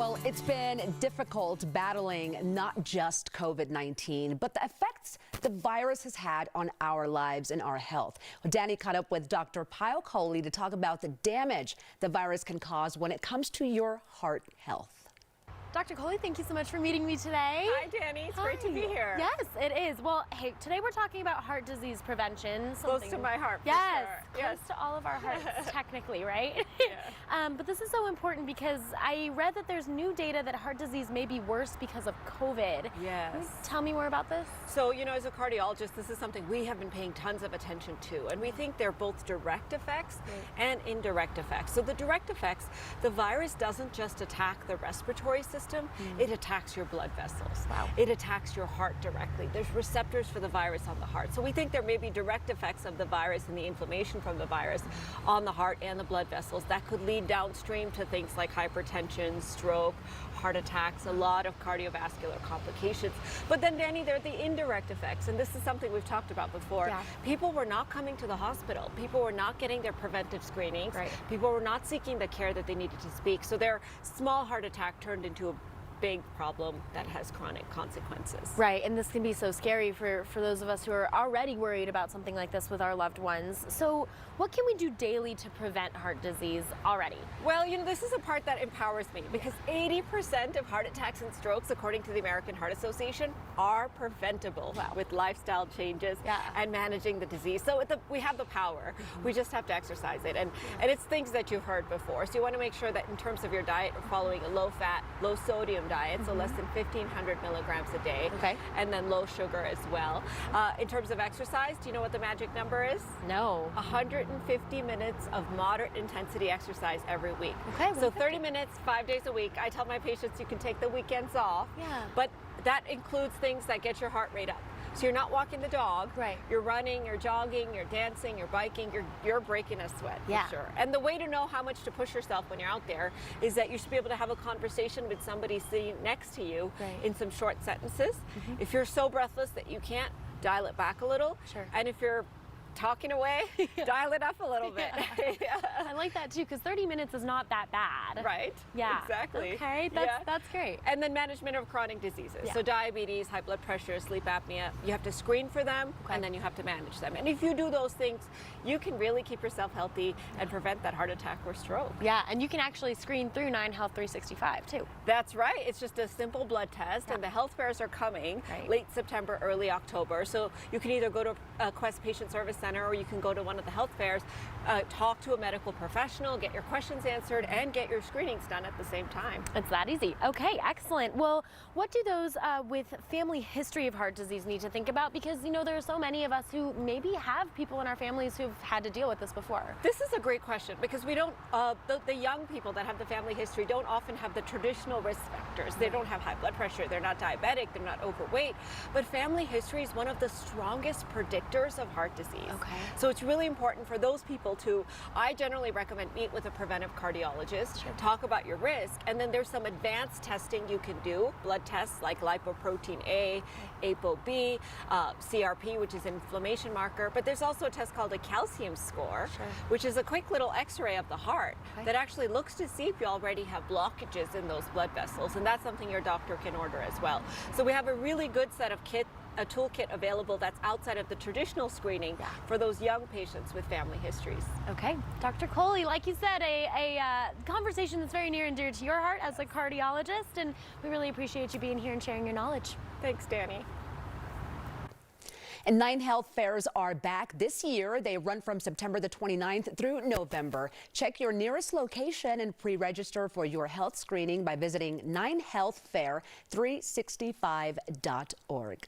Well, it's been difficult battling not just COVID-19, but the effects the virus has had on our lives and our health. Danny caught up with Dr. Pyle Coley to talk about the damage the virus can cause when it comes to your heart health. Dr. Coley, thank you so much for meeting me today. Hi, Danny. It's great to be here. Yes, it is. Well, hey, today we're talking about heart disease prevention. Close to my heart, yes, for sure. Close to all of our hearts, technically, right? Yeah. But this is so important because I read that there's new data that heart disease may be worse because of COVID. Yes. Can you tell me more about this? So, you know, as a cardiologist, this is something we have been paying tons of attention to, and we think they're both direct effects and indirect effects. So the direct effects, the virus doesn't just attack the respiratory system, it attacks your blood vessels. Wow. It attacks your heart directly. There's receptors for the virus on the heart. So we think there may be direct effects of the virus and the inflammation from the virus on the heart and the blood vessels that could lead downstream to things like hypertension, stroke, heart attacks, a lot of cardiovascular complications. But then, Danny, there are the indirect effects, and this is something we've talked about before. Yeah. People were not coming to the hospital. People were not getting their preventive screenings. Right. People were not seeking the care that they needed to seek. So their small heart attack turned into a big problem that has chronic consequences. Right, and this can be so scary for those of us who are already worried about something like this with our loved ones. So what can we do daily to prevent heart disease already? Well, you know, this is a part that empowers me because 80% of heart attacks and strokes, according to the American Heart Association, are preventable with lifestyle changes and managing the disease. So we have the power. We just have to exercise it. And it's things that you've heard before. So you want to make sure that in terms of your diet, you're following a low-fat, low-sodium diet, so less than 1,500 milligrams a day, and then low sugar as well. In terms of exercise, do you know what the magic number is? No. 150 minutes of moderate intensity exercise every week. Okay. So 30 minutes, 5 days a week. I tell my patients you can take the weekends off, but that includes things that get your heart rate up. So you're not walking the dog, you're running, you're jogging, you're dancing, you're biking, you're breaking a sweat for sure. And the way to know how much to push yourself when you're out there is that you should be able to have a conversation with somebody sitting next to you in some short sentences. If you're so breathless that you can't, dial it back a little. And if you're talking away, dial it up a little bit. I like that too, because 30 minutes is not that bad. Right? Yeah. Exactly. Okay, that's great. And then management of chronic diseases. So diabetes, high blood pressure, sleep apnea, you have to screen for them and then you have to manage them. And if you do those things, you can really keep yourself healthy and prevent that heart attack or stroke. Yeah, and you can actually screen through 9Health 365 too. That's right. It's just a simple blood test and the health fairs are coming late September, early October. So you can either go to Quest Patient Service Center or you can go to one of the health fairs, talk to a medical professional, get your questions answered, and get your screenings done at the same time. It's that easy. Okay, excellent. Well, what do those with family history of heart disease need to think about? Because, you know, there are so many of us who maybe have people in our families who've had to deal with this before. This is a great question because we don't, the young people that have the family history don't often have the traditional risk factors. They don't have high blood pressure, they're not diabetic, they're not overweight, but family history is one of the strongest predictors of heart disease. So it's really important for those people to, I generally recommend meet with a preventive cardiologist, talk about your risk, and then there's some advanced testing you can do, blood tests like lipoprotein A, ApoB, CRP, which is an inflammation marker, but there's also a test called a calcium score, which is a quick little x-ray of the heart that actually looks to see if you already have blockages in those blood vessels, and that's something your doctor can order as well. So we have a really good set of a toolkit available that's outside of the traditional screening for those young patients with family histories. Okay, Dr. Coley, like you said, a conversation that's very near and dear to your heart as a cardiologist, and we really appreciate you being here and sharing your knowledge. Thanks, Danny. And 9Health fairs are back this year. They run from September the 29th through November. Check your nearest location and pre-register for your health screening by visiting 9healthfair365.org.